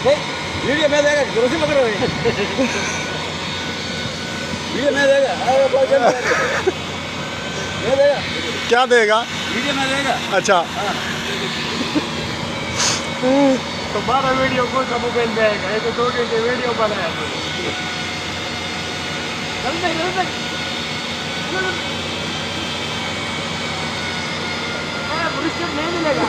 Video में देगा, Rossi पकड़ रहे हैं। वीडियो में देगा, में देगा। क्या देगा? वीडियो में देगा। अच्छा। तुम्हारा वीडियो को सब मोबाइल में आएगा, ये तो 2 घंटे वीडियो बनाया तो। नहीं मिलेगा।